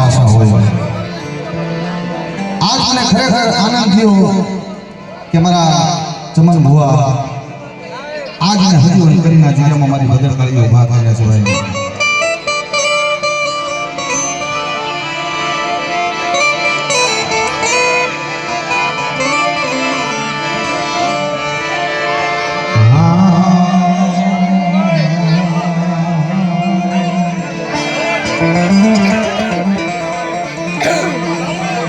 પાસા હોય. આજ મને ખરેખર આનંદ થયો કે મારા ચમન ભુવા આજ મેં હજી કરીને જીવનમાં મારી ભજન કરી ઉભા કર્યા છે ભાઈ.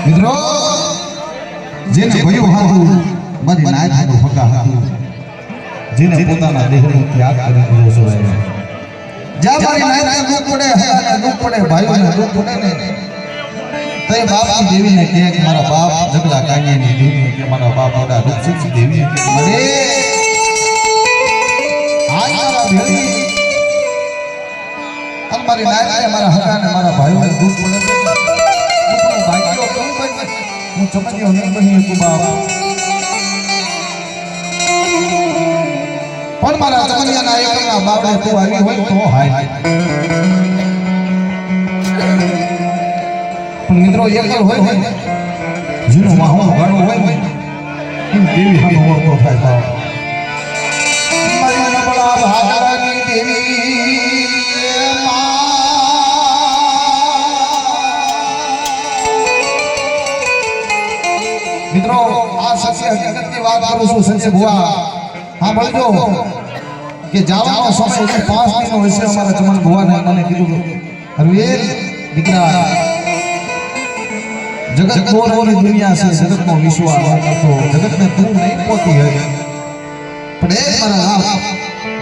મિત્રો જેને ભયું હતું મારી નાયકનું ફકા હતું, જેને પોતાના દેહનો ત્યાગ કરી દીધો છે, જ્યાં મારી નાયકને દુઃખ પડે, હગાને દુઃખ પડે, ભાઈઓને દુઃખ પડે ને તે બાપની દેવીને કહે કે મારા બાપ જગલા કાંગીની દેવીને કે મારા બાપ મોડા રૂપસિંહ દેવીને કે મને આજ મારા ભેળી અને મારી નાયકને મારા હગાને મારા ભાઈઓને દુઃખ પડે છે. હું ચમનિયો નહીં બની શકું બાપ, પણ મારા ચમનિયાના એકના બાપને તું આવી હોય તો હાય. પણ મિત્રો એકલ હોય ને જેનો વાહો ગાડો હોય ને એમ દેવી સામે ઓળખો થાય બાપ. મારી નબળા ભાગરાની દેવી મિત્રો આ સત્ય હકીકતની વાત કરું છું. સંજય ભુવા હા બોલજો કે જવાનો સમય 5 મહિનો હશે. અમારા ચમન ભુવાને મને કીધું હરવીર દીકરા જગત મોરની દુનિયા છે, જગતનો વિશ્વાસ કરતો જગતને તું નહીં પોતી હે, પણ એક મારા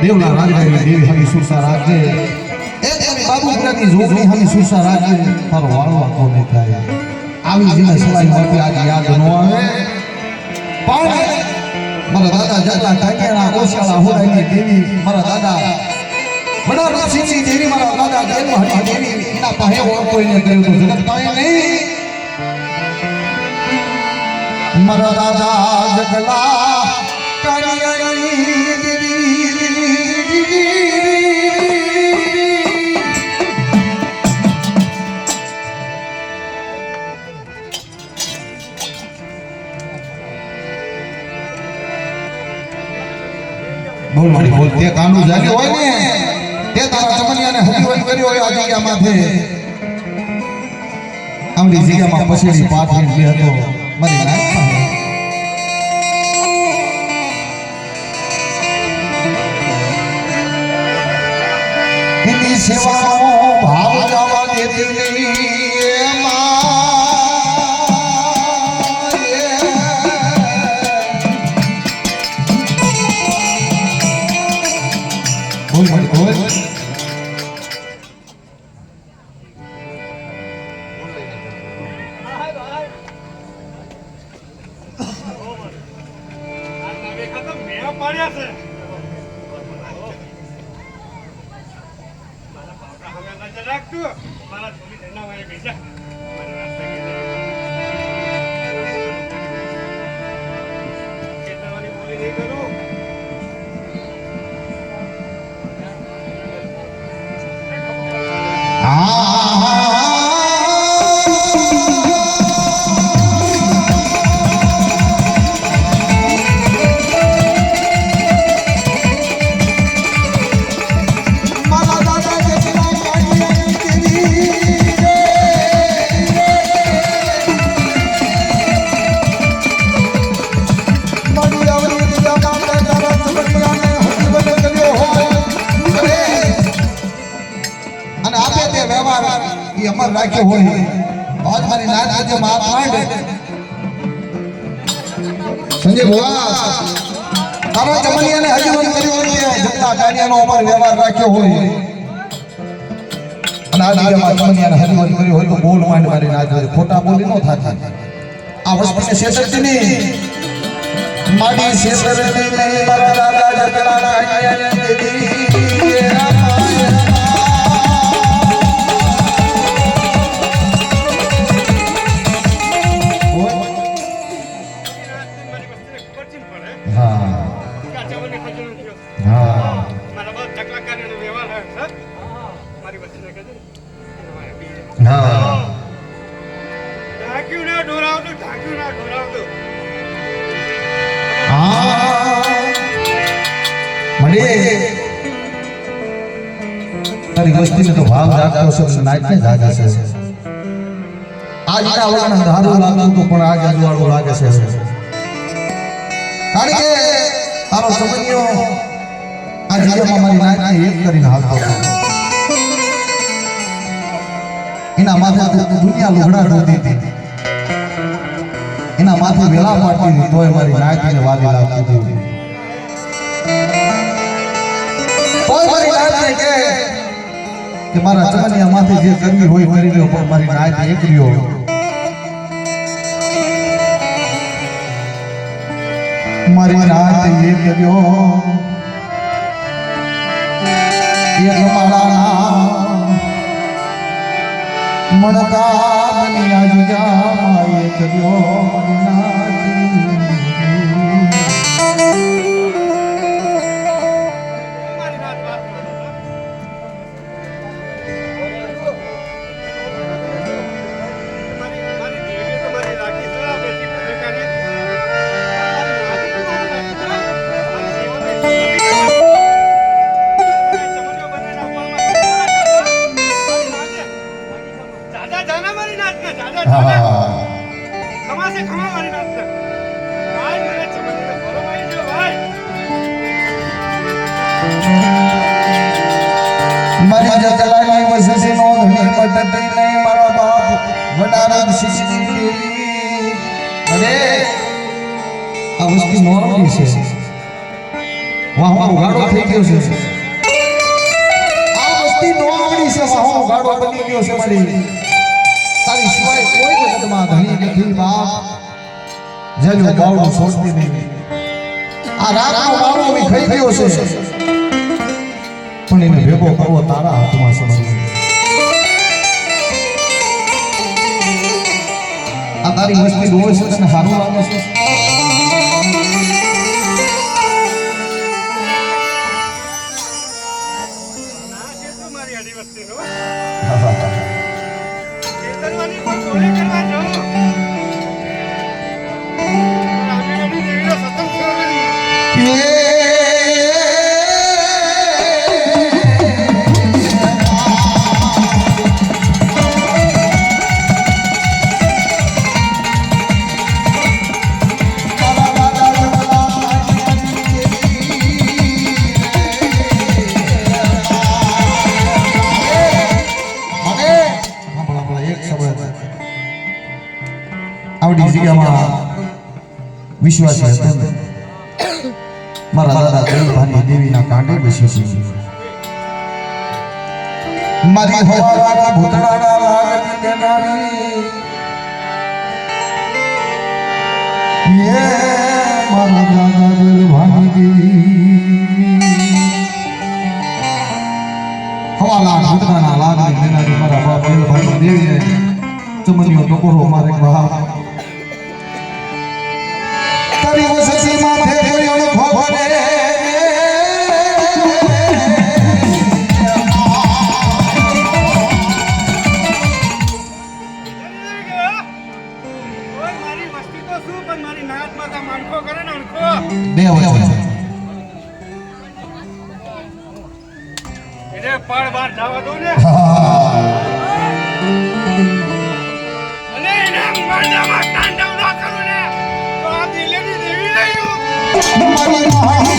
દેવના રાજગારી દેવી હમી સુરસા રાખજે, એક એની બાબુપુરાની જોગણી હમી સુરસા રાખજે, તારો વાળો આખો નહીં થાય. આવી જીને સલાઈ મારી આજે યાદ ન આવે, પણ મારા દાદા જગલા કાંગેના ઓશિયાળા હોરાની દેવી, મારા દાદા બડા રૂપસિંહની દેવી, મારા દાદા દેવહરી દેવી એના પાસે કોઈને કર્યું તો જગત પાસે નહીં. મારા દાદા જગલા કાંગેની દેવી બોલ મારી બોલ તે કાનું જાગ્યો હોય ને તે તારા ચમનિયાને હજીવન કર્યો હોય આ જગ્યામાંથી. આમની જગ્યામાં પછેડી પાથરી બે હતો મારી નાયક એની સેવાનો ભાવ જવા દેતી નહીં. બોલ બોલ બોલ અમર રાખ્યો હોય. આજ મારી નાત આજે માં માંડ સંજય ભુવા તારા ચમનિયાને હજીવન કર્યું છે, જગતા કાનિયાનો અમર વ્યવહાર રાખ્યો હોય અને આ જગ્યામાં ચમનિયાને હજીવન કર્યું હોય તો બોલ માંડ મારી નાત ખોટા બોલી ન થાતી. આ વસ્તુને શેષકની માડી શેષરની નહીં મારા દાદા જગલા કાનિયાને દેવી તારી વસ્તીને તો ભાવ જાગતો છે, નાચને જાગે છે. આજના વગર ધારું લાગતું તો પણ આજ અજવાળું લાગે છે. કારણ કે તારો સમન્યો આ જગ્યામાં મારી નાચને એક કરીને હાલતો હતો. એના માથે દુનિયા લુગડા ઢોતી હતી, એના માથે વેલા પાડતી હતી, તોય મારી નાચને વાલી લાગતી હતી. કોઈ મારી નાચને કે મારા ચમનિયા માથે જે કરવી હોય કરી લ્યો, પણ મારી નાચ એક રહ્યો. મારી નાચ એક રહ્યો, એક માળા મણકા દનિયા જુજામાં એક રહ્યો મારી નાચ. મારી જલાલી વસસે નો ધણી પટતી નહીં, મારા બાપ વડારા શિશની દેવી. અરે આ વસ્તી નોરમલી છે, વાહો ગાડો થઈ ગયો છે. આ વસ્તી નોરમલી છે, વાહો ગાડો બની ગયો છે. મારી તારી સિવાય કોઈ જગતમાં ધણી નથી બાપ. જલ્યો બાવડું છોડતી નહીં. આ રાતનો બાવડો બી ખાઈ ગયો છે, પણ એને ભેગો કરવો તારા હાથમાં છે. આ તારી વસ્તી રોજ છે, તને સારું લાગે છે? આવડી જગ્યામાં વિશ્વાસી હતો મારા દાદા દેવભાની દેવીના કાંડે બેસી છે. મારી હવાના ભૂતળાના લાગની દેનારી મારા દાદા દેવભાની દેવી. હવાના ભૂતળાના લાગની દેનારી મારા બાપ દેવભાની દેવીને ચમનીઓ ટકોરો મારે ભાવ. તારી વસતી માથે કોઈ અણખો ભરે, બે વચન એને પાડ બાર જવા દો ને. અને એને મંડામાં તાંડવ ના કરું ને તો આ દિલેની દેવી નહીં. મારી મારી